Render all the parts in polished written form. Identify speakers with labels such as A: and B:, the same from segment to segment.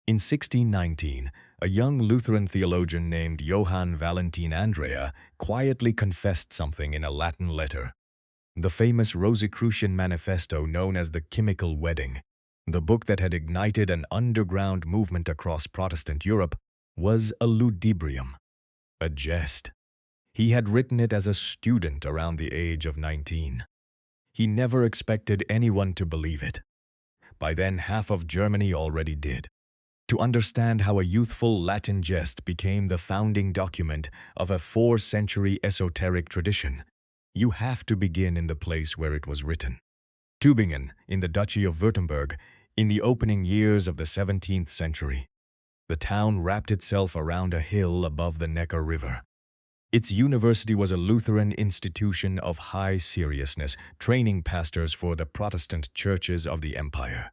A: In 1619, a young Lutheran theologian named Johann Valentin Andreae quietly confessed something in a Latin letter. The famous Rosicrucian manifesto known as the Chemical Wedding, the book that had ignited an underground movement across Protestant Europe, was a ludibrium, a jest. He had written it as a student around the age of 19. He never expected anyone to believe it. By then, half of Germany already did. To understand how a youthful Latin jest became the founding document of a 4th-century esoteric tradition, you have to begin in the place where it was written. Tübingen, in the Duchy of Württemberg, in the opening years of the 17th century. The town wrapped itself around a hill above the Neckar River. Its university was a Lutheran institution of high seriousness, training pastors for the Protestant churches of the empire.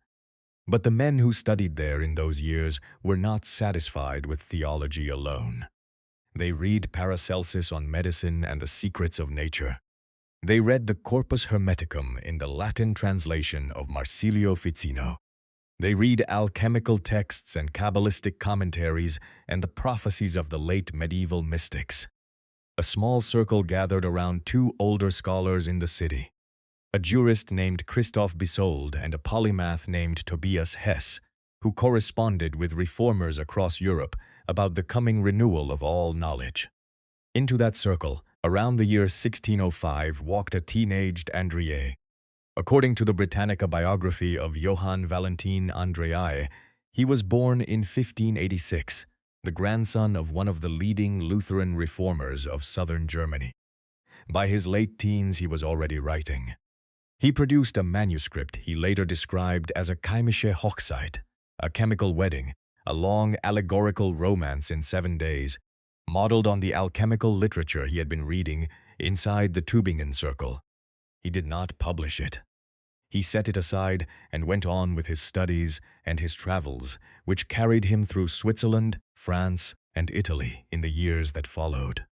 A: But the men who studied there in those years were not satisfied with theology alone. They read Paracelsus on medicine and the secrets of nature. They read the Corpus Hermeticum in the Latin translation of Marsilio Ficino. They read alchemical texts and Kabbalistic commentaries and the prophecies of the late medieval mystics. A small circle gathered around two older scholars in the city, a jurist named Christoph Bisold and a polymath named Tobias Hess, who corresponded with reformers across Europe about the coming renewal of all knowledge. Into that circle, around the year 1605, walked a teenaged Andreae. According to the Britannica biography of Johann Valentin Andreae, he was born in 1586, the grandson of one of the leading Lutheran reformers of southern Germany. By his late teens, he was already writing. He produced a manuscript he later described as a chemische Hochzeit, a chemical wedding, a long allegorical romance in 7 days, modeled on the alchemical literature he had been reading inside the Tübingen circle. He did not publish it. He set it aside and went on with his studies and his travels, which carried him through Switzerland, France, and Italy in the years that followed.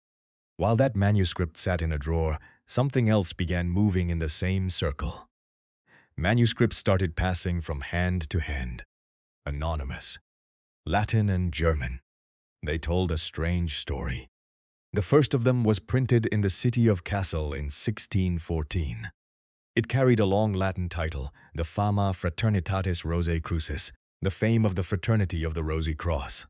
A: While that manuscript sat in a drawer, something else began moving in the same circle. Manuscripts started passing from hand to hand, anonymous, Latin and German. They told a strange story. The first of them was printed in the city of Kassel in 1614. It carried a long Latin title, the Fama Fraternitatis Rosae Crucis, the fame of the fraternity of the Rosy Cross.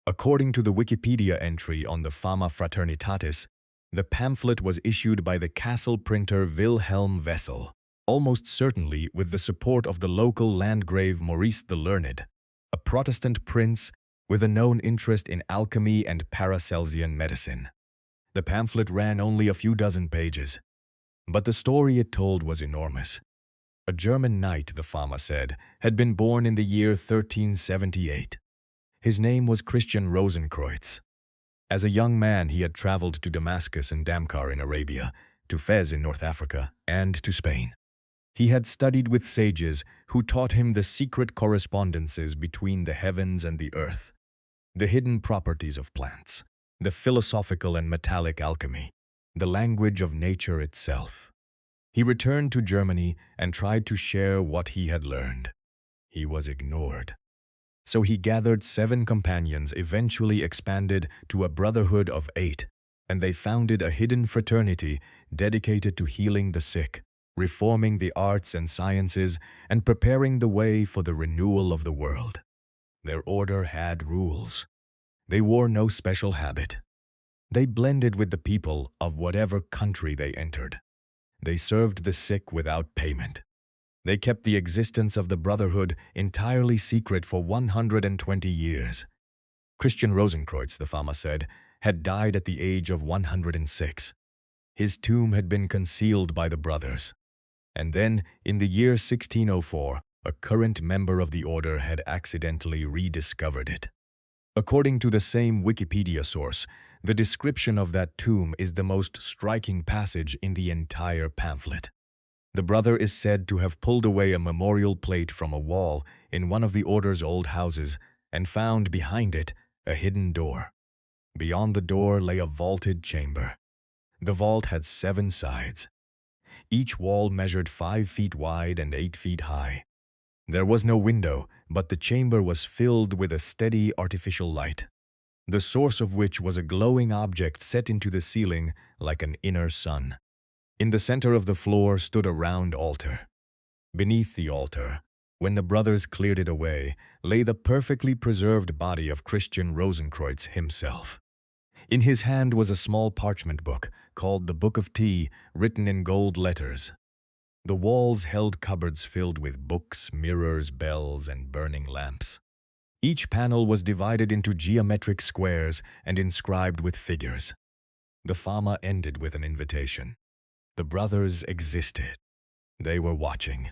A: According to the Wikipedia entry on the Fama Fraternitatis, the pamphlet was issued by the Kassel printer Wilhelm Wessel, almost certainly with the support of the local Landgrave Maurice the Learned, a Protestant prince with a known interest in alchemy and Paracelsian medicine. The pamphlet ran only a few dozen pages, but the story it told was enormous. A German knight, the Fama said, had been born in the year 1378. His name was Christian Rosenkreutz. As a young man, he had traveled to Damascus and Damcar in Arabia, to Fez in North Africa, and to Spain. He had studied with sages who taught him the secret correspondences between the heavens and the earth, the hidden properties of plants, the philosophical and metallic alchemy, the language of nature itself. He returned to Germany and tried to share what he had learned. He was ignored. So he gathered 7 companions, eventually expanded to a brotherhood of 8, and they founded a hidden fraternity dedicated to healing the sick, reforming the arts and sciences, and preparing the way for the renewal of the world. Their order had rules. They wore no special habit. They blended with the people of whatever country they entered. They served the sick without payment. They kept the existence of the Brotherhood entirely secret for 120 years. Christian Rosenkreutz, the Fama said, had died at the age of 106. His tomb had been concealed by the brothers. And then, in the year 1604, a current member of the order had accidentally rediscovered it. According to the same Wikipedia source, the description of that tomb is the most striking passage in the entire pamphlet. The brother is said to have pulled away a memorial plate from a wall in one of the order's old houses and found behind it a hidden door. Beyond the door lay a vaulted chamber. The vault had 7 sides. Each wall measured 5 feet wide and 8 feet high. There was no window, but the chamber was filled with a steady artificial light, the source of which was a glowing object set into the ceiling like an inner sun. In the center of the floor stood a round altar. Beneath the altar, when the brothers cleared it away, lay the perfectly preserved body of Christian Rosenkreutz himself. In his hand was a small parchment book, called the Book of Tea, written in gold letters. The walls held cupboards filled with books, mirrors, bells, and burning lamps. Each panel was divided into geometric squares and inscribed with figures. The Fama ended with an invitation. The brothers existed. They were watching.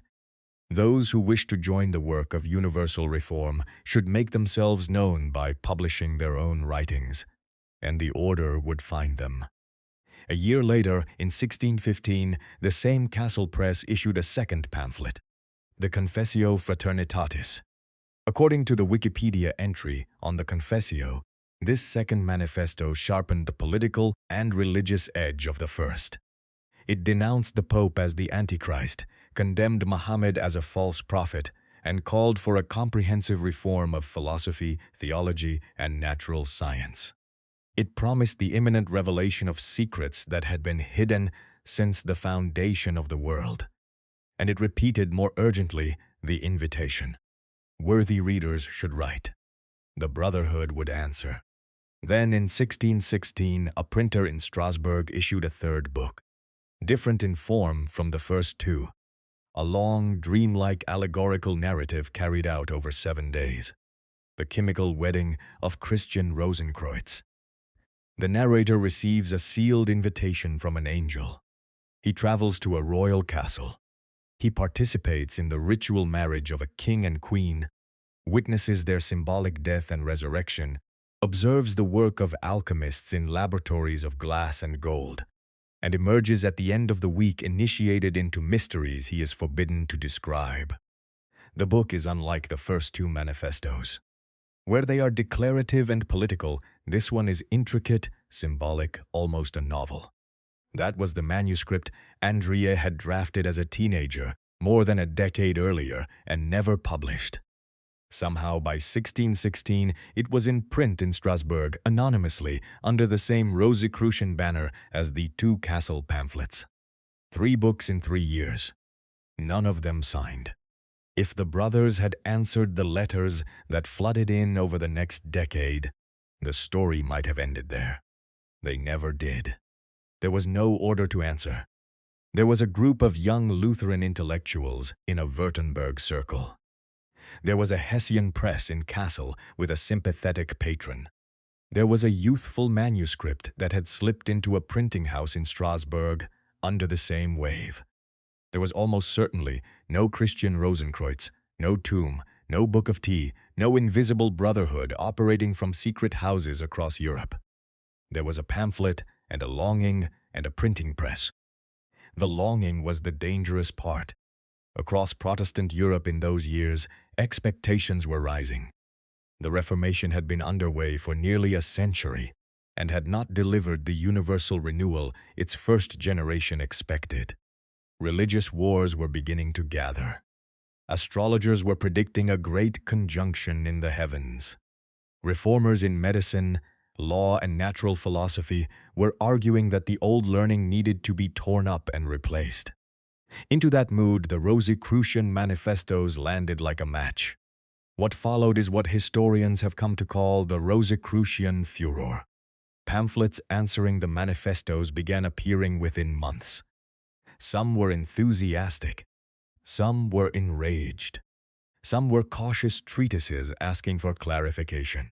A: Those who wished to join the work of universal reform should make themselves known by publishing their own writings, and the order would find them. A year later, in 1615, the same castle press issued a second pamphlet, the Confessio Fraternitatis. According to the Wikipedia entry on the Confessio, this second manifesto sharpened the political and religious edge of the first. It denounced the Pope as the Antichrist, condemned Muhammad as a false prophet, and called for a comprehensive reform of philosophy, theology, and natural science. It promised the imminent revelation of secrets that had been hidden since the foundation of the world. And it repeated more urgently the invitation. Worthy readers should write. The Brotherhood would answer. Then in 1616, a printer in Strasbourg issued a third book, different in form from the first two, a long, dreamlike allegorical narrative carried out over 7 days, the chemical wedding of Christian Rosenkreutz. The narrator receives a sealed invitation from an angel. He travels to a royal castle. He participates in the ritual marriage of a king and queen, witnesses their symbolic death and resurrection, observes the work of alchemists in laboratories of glass and gold, and emerges at the end of the week initiated into mysteries he is forbidden to describe. The book is unlike the first two manifestos. Where they are declarative and political, this one is intricate, symbolic, almost a novel. That was the manuscript Andreae had drafted as a teenager, more than a decade earlier, and never published. Somehow, by 1616, it was in print in Strasbourg, anonymously, under the same Rosicrucian banner as the two castle pamphlets. 3 books in 3 years. None of them signed. If the brothers had answered the letters that flooded in over the next decade, the story might have ended there. They never did. There was no order to answer. There was a group of young Lutheran intellectuals in a Württemberg circle. There was a Hessian press in Kassel with a sympathetic patron. There was a youthful manuscript that had slipped into a printing house in Strasbourg under the same wave. There was almost certainly no Christian Rosenkreutz, no tomb, no Book of Tea, no invisible brotherhood operating from secret houses across Europe. There was a pamphlet and a longing and a printing press. The longing was the dangerous part. Across Protestant Europe in those years, expectations were rising. The Reformation had been underway for nearly a century and had not delivered the universal renewal its first generation expected. Religious wars were beginning to gather. Astrologers were predicting a great conjunction in the heavens. Reformers in medicine, law, and natural philosophy were arguing that the old learning needed to be torn up and replaced. Into that mood, the Rosicrucian manifestos landed like a match. What followed is what historians have come to call the Rosicrucian Furor. Pamphlets answering the manifestos began appearing within months. Some were enthusiastic. Some were enraged. Some were cautious treatises asking for clarification.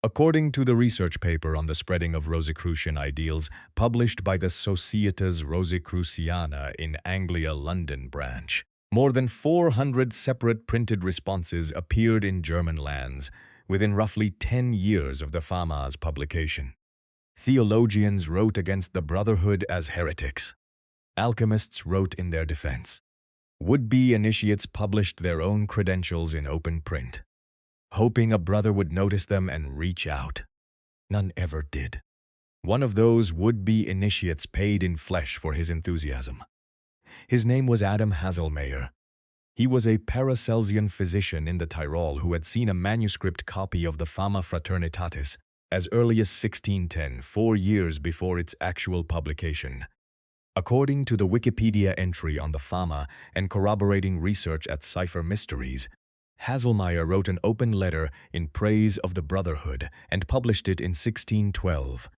A: According to the research paper on the spreading of Rosicrucian ideals published by the Societas Rosicruciana in Anglia London branch, more than 400 separate printed responses appeared in German lands within roughly 10 years of the Fama's publication. Theologians wrote against the Brotherhood as heretics. Alchemists wrote in their defense. Would-be initiates published their own credentials in open print, hoping a brother would notice them and reach out. None ever did. One of those would-be initiates paid in flesh for his enthusiasm. His name was Adam Haselmayer. He was a Paracelsian physician in the Tyrol who had seen a manuscript copy of the Fama Fraternitatis as early as 1610, 4 years before its actual publication. According to the Wikipedia entry on the Fama and corroborating research at Cipher Mysteries, Haselmeier wrote an open letter in praise of the Brotherhood and published it in 1612,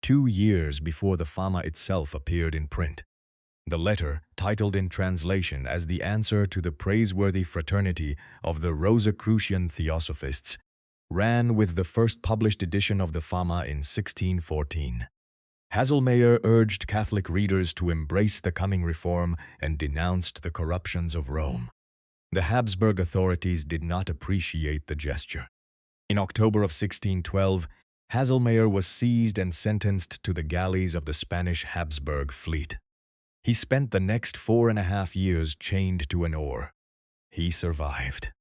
A: 2 years before the Fama itself appeared in print. The letter, titled in translation as the answer to the praiseworthy fraternity of the Rosicrucian Theosophists, ran with the first published edition of the Fama in 1614. Haselmeier urged Catholic readers to embrace the coming reform and denounced the corruptions of Rome. The Habsburg authorities did not appreciate the gesture. In October of 1612, Haselmeier was seized and sentenced to the galleys of the Spanish Habsburg fleet. He spent the next 4.5 years chained to an oar. He survived.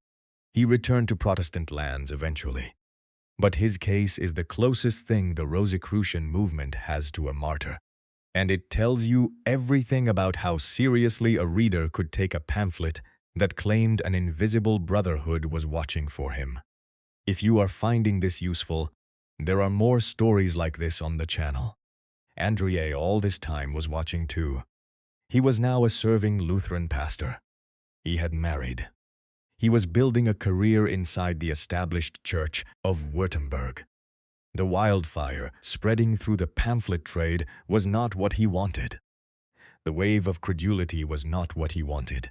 A: He returned to Protestant lands eventually. But his case is the closest thing the Rosicrucian movement has to a martyr. And it tells you everything about how seriously a reader could take a pamphlet that claimed an invisible brotherhood was watching for him. If you are finding this useful, there are more stories like this on the channel. Andreae all this time was watching too. He was now a serving Lutheran pastor. He had married. He was building a career inside the established church of Württemberg. The wildfire spreading through the pamphlet trade was not what he wanted. The wave of credulity was not what he wanted.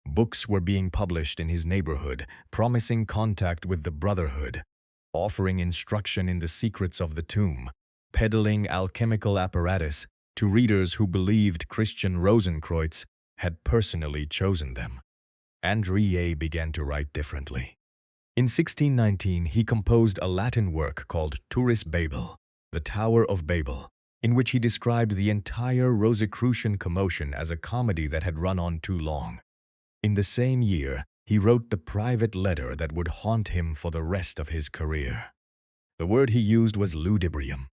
A: Books were being published in his neighborhood, promising contact with the Brotherhood, offering instruction in the secrets of the tomb, peddling alchemical apparatus to readers who believed Christian Rosenkreutz had personally chosen them. Andreae began to write differently. In 1619, he composed a Latin work called Turris Babel, the Tower of Babel, in which he described the entire Rosicrucian commotion as a comedy that had run on too long. In the same year, he wrote the private letter that would haunt him for the rest of his career. The word he used was ludibrium.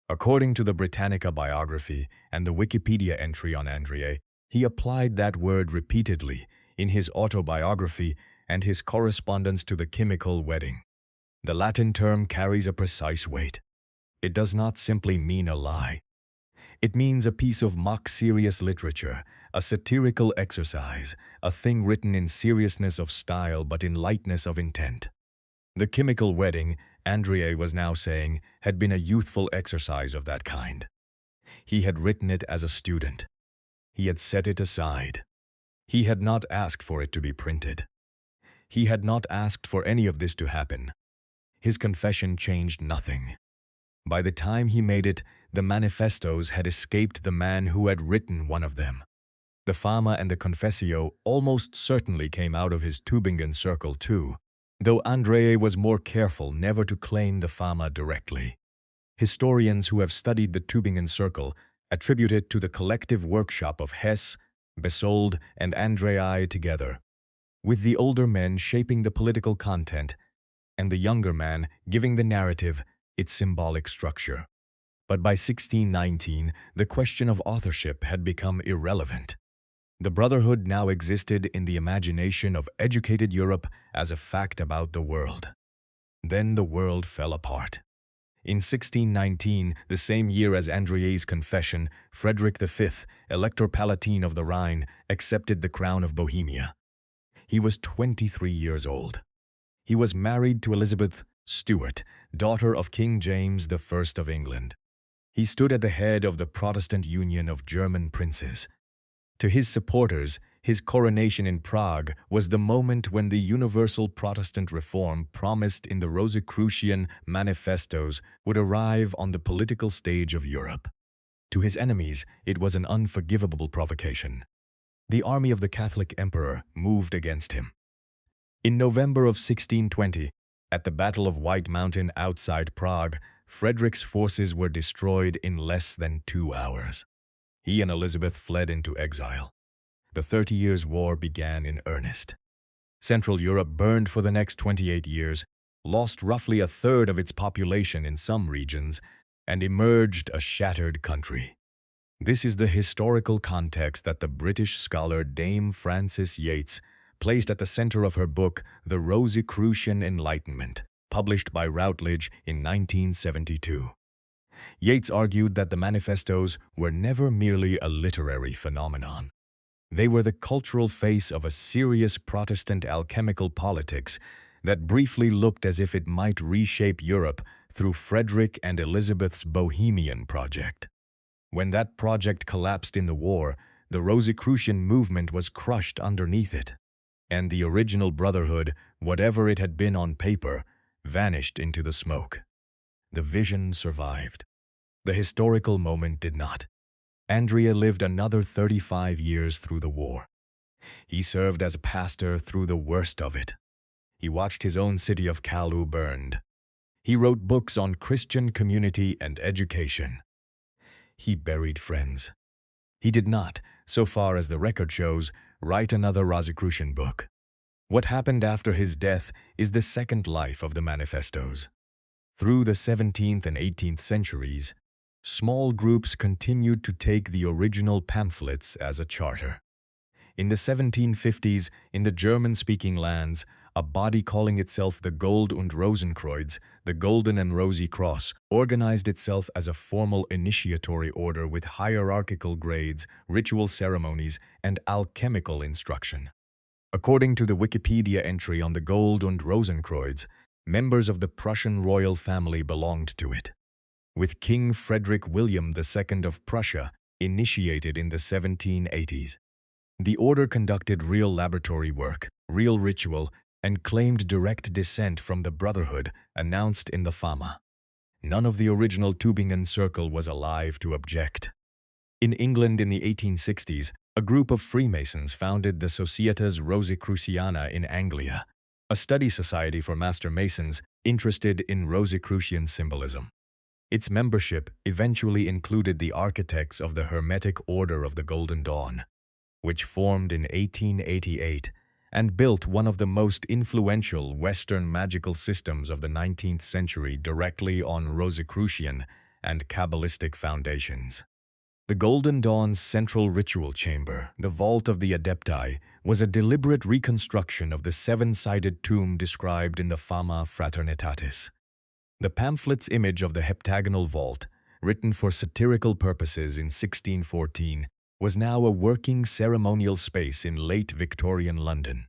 A: According to the Britannica biography and the Wikipedia entry on Andreae, he applied that word repeatedly in his autobiography and his correspondence to the chemical wedding. The Latin term carries a precise weight. It does not simply mean a lie. It means a piece of mock-serious literature, a satirical exercise, a thing written in seriousness of style but in lightness of intent. The chemical wedding, Andreae was now saying, had been a youthful exercise of that kind. He had written it as a student. He had set it aside. He had not asked for it to be printed. He had not asked for any of this to happen. His confession changed nothing. By the time he made it, the manifestos had escaped the man who had written one of them. The Fama and the Confessio almost certainly came out of his Tübingen circle too, though Andreae was more careful never to claim the Fama directly. Historians who have studied the Tübingen circle attribute it to the collective workshop of Hess, Besold, and Andreae together, with the older men shaping the political content and the younger man giving the narrative its symbolic structure. But by 1619, the question of authorship had become irrelevant. The Brotherhood now existed in the imagination of educated Europe as a fact about the world. Then the world fell apart. In 1619, the same year as Andreae's confession, Frederick V, Elector Palatine of the Rhine, accepted the crown of Bohemia. He was 23 years old. He was married to Elizabeth Stuart, daughter of King James I of England. He stood at the head of the Protestant Union of German princes. To his supporters, his coronation in Prague was the moment when the universal Protestant reform promised in the Rosicrucian manifestos would arrive on the political stage of Europe. To his enemies, it was an unforgivable provocation. The army of the Catholic Emperor moved against him. In November of 1620, at the Battle of White Mountain outside Prague, Frederick's forces were destroyed in less than 2 hours. He and Elizabeth fled into exile. The 30 Years' War began in earnest. Central Europe burned for the next 28 years, lost roughly a third of its population in some regions, and emerged a shattered country. This is the historical context that the British scholar Dame Frances Yates placed at the center of her book, The Rosicrucian Enlightenment, published by Routledge in 1972. Yeats argued that the manifestos were never merely a literary phenomenon. They were the cultural face of a serious Protestant alchemical politics that briefly looked as if it might reshape Europe through Frederick and Elizabeth's Bohemian project. When that project collapsed in the war, the Rosicrucian movement was crushed underneath it, and the original Brotherhood, whatever it had been on paper, vanished into the smoke. The vision survived. The historical moment did not. Andreae lived another 35 years through the war. He served as a pastor through the worst of it. He watched his own city of Kalu burned. He wrote books on Christian community and education. He buried friends. He did not, so far as the record shows, write another Rosicrucian book. What happened after his death is the second life of the manifestos. Through the 17th and 18th centuries, small groups continued to take the original pamphlets as a charter. In the 1750s, in the German-speaking lands, a body calling itself the Gold und Rosenkreutz, the Golden and Rosy Cross, organized itself as a formal initiatory order with hierarchical grades, ritual ceremonies, and alchemical instruction. According to the Wikipedia entry on the Gold und Rosenkreutz, members of the Prussian royal family belonged to it, with King Frederick William II of Prussia initiated in the 1780s. The order conducted real laboratory work, real ritual, and claimed direct descent from the Brotherhood announced in the Fama. None of the original Tübingen Circle was alive to object. In England in the 1860s, a group of Freemasons founded the Societas Rosicruciana in Anglia, a study society for master masons interested in Rosicrucian symbolism. Its membership eventually included the architects of the Hermetic Order of the Golden Dawn, which formed in 1888 and built one of the most influential Western magical systems of the 19th century directly on Rosicrucian and Kabbalistic foundations. The Golden Dawn's central ritual chamber, the Vault of the Adepti, was a deliberate reconstruction of the seven-sided tomb described in the Fama Fraternitatis. The pamphlet's image of the heptagonal vault, written for satirical purposes in 1614, was now a working ceremonial space in late Victorian London.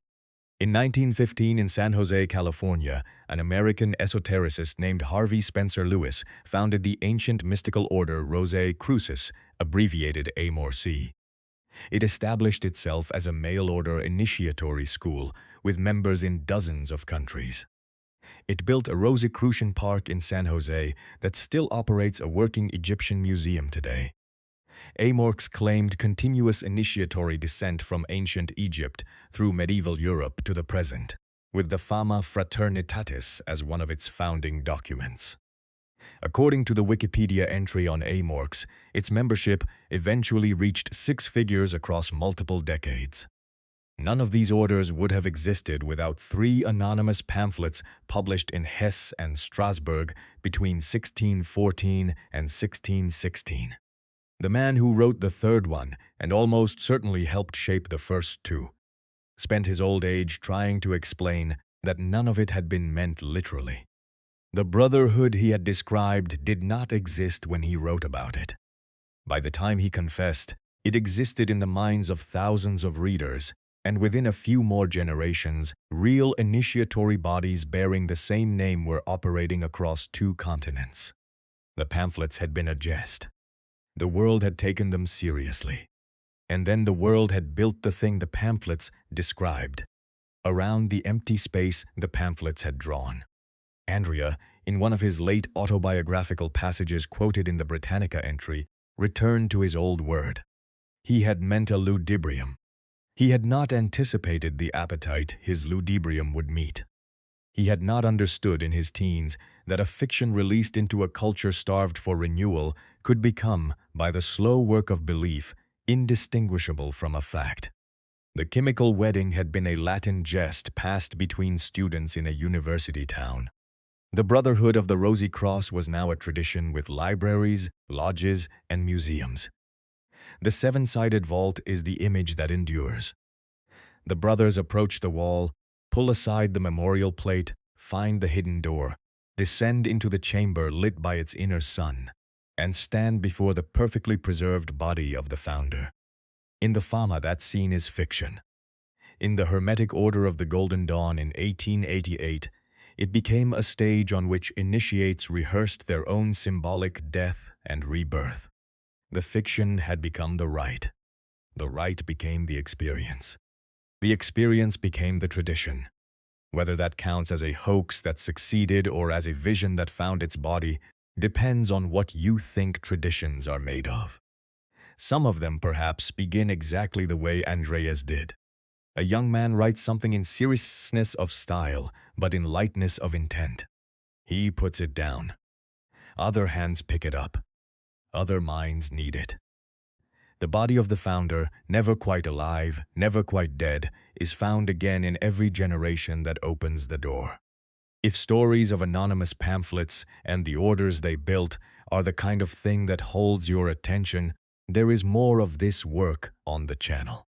A: In 1915, in San Jose, California, an American esotericist named Harvey Spencer Lewis founded the ancient mystical order Rosicrucis, abbreviated AMORC. It established itself as a mail-order initiatory school with members in dozens of countries. It built a Rosicrucian park in San Jose that still operates a working Egyptian museum today. AMORC claimed continuous initiatory descent from ancient Egypt through medieval Europe to the present, with the Fama Fraternitatis as one of its founding documents. According to the Wikipedia entry on AMORC, its membership eventually reached 6 figures across multiple decades. None of these orders would have existed without 3 anonymous pamphlets published in Hesse and Strasbourg between 1614 and 1616. The man who wrote the third one, and almost certainly helped shape the first 2, spent his old age trying to explain that none of it had been meant literally. The Brotherhood he had described did not exist when he wrote about it. By the time he confessed, it existed in the minds of thousands of readers, and within a few more generations, real initiatory bodies bearing the same name were operating across 2 continents. The pamphlets had been a jest. The world had taken them seriously. And then the world had built the thing the pamphlets described. Around the empty space the pamphlets had drawn. Andreae, in one of his late autobiographical passages quoted in the Britannica entry, returned to his old word. He had meant a ludibrium. He had not anticipated the appetite his ludibrium would meet. He had not understood in his teens that a fiction released into a culture starved for renewal could become, by the slow work of belief, indistinguishable from a fact. The chemical wedding had been a Latin jest passed between students in a university town. The Brotherhood of the Rosy Cross was now a tradition with libraries, lodges, and museums. The 7-sided vault is the image that endures. The brothers approach the wall, pull aside the memorial plate, find the hidden door, descend into the chamber lit by its inner sun, and stand before the perfectly preserved body of the founder. In the Fama, that scene is fiction. In the Hermetic Order of the Golden Dawn in 1888, it became a stage on which initiates rehearsed their own symbolic death and rebirth. The fiction had become the rite. The rite became the experience. The experience became the tradition. Whether that counts as a hoax that succeeded or as a vision that found its body depends on what you think traditions are made of. Some of them, perhaps, begin exactly the way Andreae's did. A young man writes something in seriousness of style, but in lightness of intent. He puts it down. Other hands pick it up. Other minds need it. The body of the founder, never quite alive, never quite dead, is found again in every generation that opens the door. If stories of anonymous pamphlets and the orders they built are the kind of thing that holds your attention, there is more of this work on the channel.